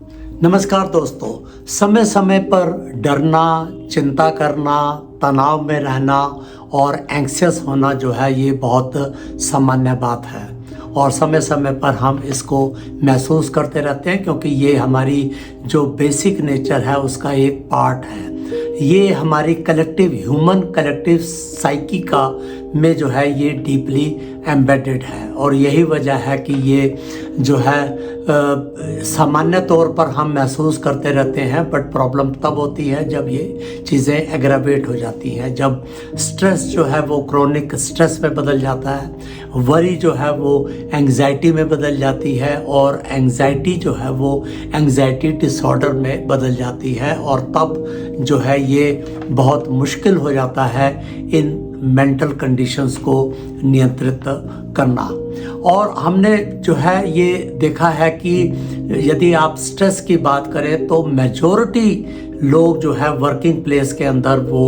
नमस्कार दोस्तों। समय समय पर डरना, चिंता करना, तनाव में रहना और एंग्शियस होना जो है ये बहुत सामान्य बात है और समय समय पर हम इसको महसूस करते रहते हैं क्योंकि ये हमारी जो बेसिक नेचर है उसका एक पार्ट है। ये हमारी कलेक्टिव ह्यूमन कलेक्टिव साइकी का में जो है ये डीपली एम्बेडेड है और यही वजह है कि ये जो है सामान्य तौर पर हम महसूस करते रहते हैं, बट प्रॉब्लम तब होती है जब ये चीज़ें एग्रावेट हो जाती हैं, जब स्ट्रेस जो है वो क्रोनिक स्ट्रेस में बदल जाता है, वरी जो है वो एंग्जाइटी में बदल जाती है और एंग्जाइटी जो है वो एंग्जाइटी डिसऑर्डर में बदल जाती है और तब जो है ये बहुत मुश्किल हो जाता है इन मेंटल कंडीशंस को नियंत्रित करना। और हमने जो है ये देखा है कि यदि आप स्ट्रेस की बात करें तो मेजॉरिटी लोग जो है वर्किंग प्लेस के अंदर वो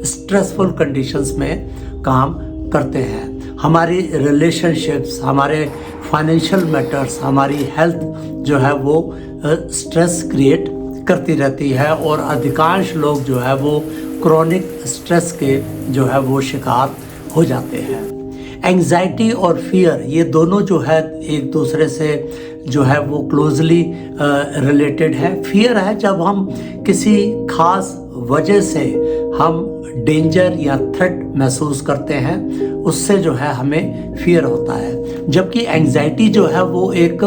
स्ट्रेसफुल कंडीशंस में काम करते हैं। हमारी रिलेशनशिप्स, हमारे फाइनेंशियल मैटर्स, हमारी हेल्थ जो है वो स्ट्रेस क्रिएट करती रहती है और अधिकांश लोग जो है वो क्रोनिक स्ट्रेस के जो है वो शिकार हो जाते हैं। एंग्जाइटी और फियर ये दोनों जो है एक दूसरे से जो है वो क्लोजली रिलेटेड है। फियर है जब हम किसी खास वजह से हम डेंजर या थ्रेट महसूस करते हैं, उससे जो है हमें फियर होता है। जबकि एंग्जाइटी जो है वो एक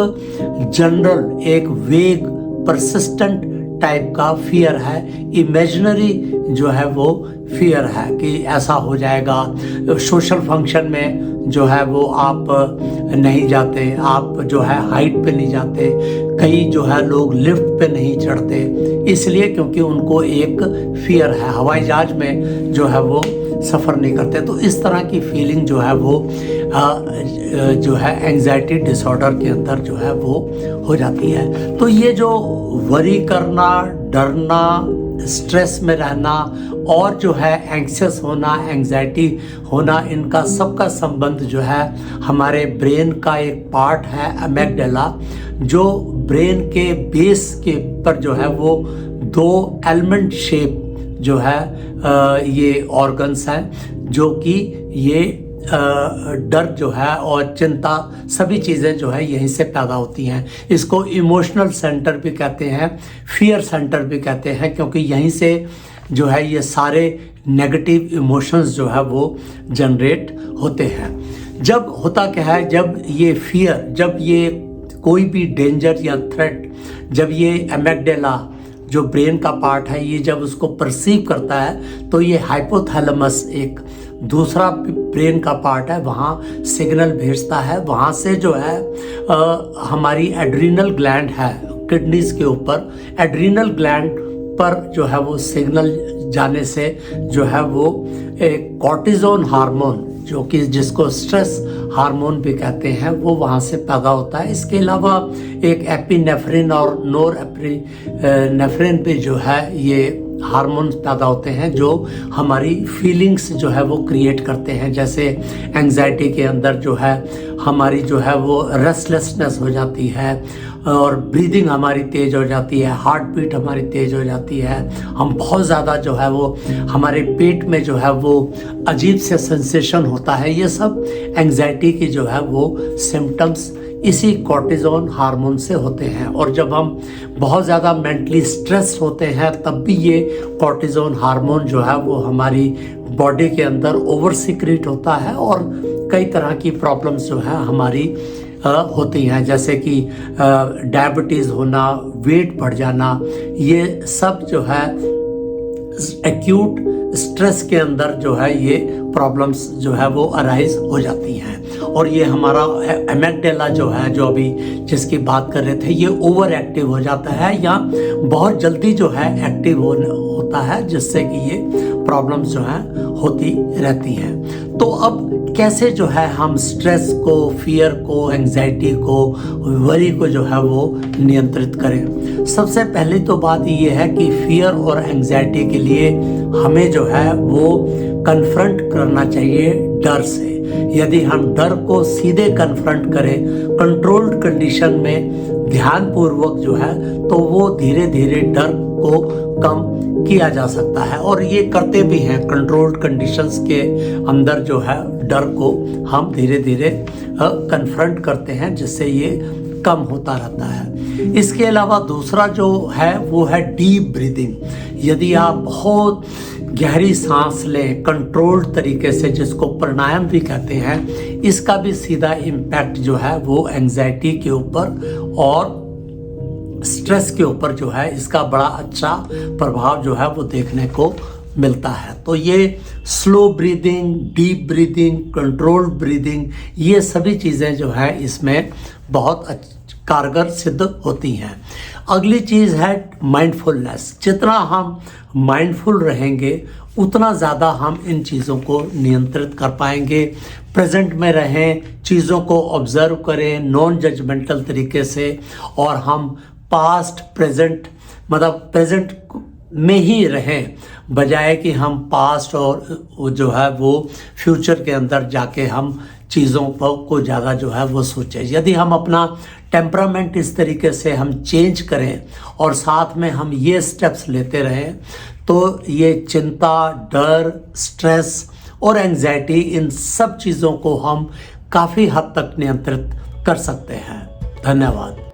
जनरल, एक वेग, परसिस्टेंट टाइप का फियर है, इमेजिनरी जो है वो फियर है कि ऐसा हो जाएगा। सोशल फंक्शन में जो है वो आप नहीं जाते, आप जो है हाइट पे नहीं जाते, कई जो है लोग लिफ्ट पे नहीं चढ़ते, इसलिए क्योंकि उनको एक फियर है। हवाई जहाज में जो है वो सफ़र नहीं करते। तो इस तरह की फीलिंग जो है वो जो है एंग्जाइटी डिसऑर्डर के अंदर जो है वो हो जाती है। तो ये जो वरी करना, डरना, स्ट्रेस में रहना और जो है एंग्शियस होना, एंग्जाइटी होना, इनका सबका संबंध जो है हमारे ब्रेन का एक पार्ट है अमेगडाला, जो ब्रेन के बेस के पर जो है वो दो एलिमेंट शेप जो है ये ऑर्गन्स हैं, जो कि ये डर जो है और चिंता सभी चीज़ें जो है यहीं से पैदा होती हैं। इसको इमोशनल सेंटर भी कहते हैं, फियर सेंटर भी कहते हैं, क्योंकि यहीं से जो है ये सारे नेगेटिव इमोशंस जो है वो जनरेट होते हैं। जब होता क्या है, जब ये फियर, जब ये कोई भी डेंजर या थ्रेट, जब ये एमेगडाला जो ब्रेन का पार्ट है ये जब उसको परसीव करता है तो ये हाइपोथैलेमस, एक दूसरा ब्रेन का पार्ट है, वहाँ सिग्नल भेजता है। वहाँ से जो है हमारी एड्रीनल ग्लैंड है किडनीज के ऊपर, एड्रीनल ग्लैंड पर जो है वो सिग्नल जाने से जो है वो एक कॉर्टिजोन हार्मोन, जो कि जिसको स्ट्रेस हार्मोन भी कहते हैं, वो वहाँ से पैदा होता है। इसके अलावा एक एपिनेफ्रिन और नोर एपिनेफ्रिन भी जो है ये हार्मोन्स पैदा होते हैं जो हमारी फीलिंग्स जो है वो क्रिएट करते हैं। जैसे एंग्जाइटी के अंदर जो है हमारी जो है वो रेस्टलेसनेस हो जाती है और ब्रीदिंग हमारी तेज हो जाती है, हार्ट बीट हमारी तेज हो जाती है, हम बहुत ज़्यादा जो है वो हमारे पेट में जो है वो अजीब से सेंसेशन होता है। ये सब एंग्जाइटी की जो है वो सिम्टम्स इसी कॉर्टिजोन हार्मोन से होते हैं। और जब हम बहुत ज़्यादा मेंटली स्ट्रेस होते हैं तब भी ये कॉर्टिजोन हार्मोन जो है वो हमारी बॉडी के अंदर ओवर सीक्रेट होता है और कई तरह की प्रॉब्लम्स जो है हमारी होती हैं, जैसे कि डायबिटीज़ होना, वेट बढ़ जाना, ये सब जो है एक्यूट स्ट्रेस के अंदर जो है ये प्रॉब्लम्स जो है वो अराइज हो जाती हैं। और ये हमारा एमेगडाला जो है, जो अभी जिसकी बात कर रहे थे, ये ओवर एक्टिव हो जाता है या बहुत जल्दी जो है एक्टिव होता है, जिससे कि ये प्रॉब्लम्स जो है होती रहती हैं। तो अब कैसे जो है हम स्ट्रेस को, फियर को, एंग्जाइटी को, वरी को जो है वो नियंत्रित करें? सबसे पहले तो बात ये है कि फियर और एंग्जाइटी के लिए हमें जो है वो कन्फ्रंट करना चाहिए डर से। यदि हम डर को सीधे कन्फ्रंट करें, कंट्रोल्ड कंडीशन में ध्यान पूर्वक जो है तो वो धीरे धीरे डर को कम किया जा सकता है, और ये करते भी हैं। कंट्रोल्ड कंडीशंस के अंदर जो है डर को हम धीरे धीरे कन्फ्रंट करते हैं, जिससे ये कम होता रहता है। इसके अलावा दूसरा जो है वो है डीप ब्रीदिंग। यदि आप बहुत गहरी सांस लें कंट्रोल्ड तरीके से, जिसको प्राणायाम भी कहते हैं, इसका भी सीधा इम्पैक्ट जो है वो एंजाइटी के ऊपर और स्ट्रेस के ऊपर जो है इसका बड़ा अच्छा प्रभाव जो है वो देखने को मिलता है। तो ये slow breathing, deep breathing, controlled breathing, ये सभी चीज़ें जो है इसमें बहुत कारगर सिद्ध होती हैं। अगली चीज़ है माइंडफुलनेस। जितना हम माइंडफुल रहेंगे उतना ज़्यादा हम इन चीज़ों को नियंत्रित कर पाएंगे। प्रेजेंट में रहें, चीज़ों को ऑब्जर्व करें नॉन जजमेंटल तरीके से, और हम पास्ट प्रेजेंट मतलब प्रेजेंट में ही रहें, बजाय कि हम पास्ट और जो है वो फ्यूचर के अंदर जाके हम चीज़ों को ज़्यादा जो है वो सोचें। यदि हम अपना टेम्परामेंट इस तरीके से हम चेंज करें और साथ में हम ये स्टेप्स लेते रहें, तो ये चिंता, डर, स्ट्रेस और एंजाइटी, इन सब चीज़ों को हम काफ़ी हद तक नियंत्रित कर सकते हैं। धन्यवाद।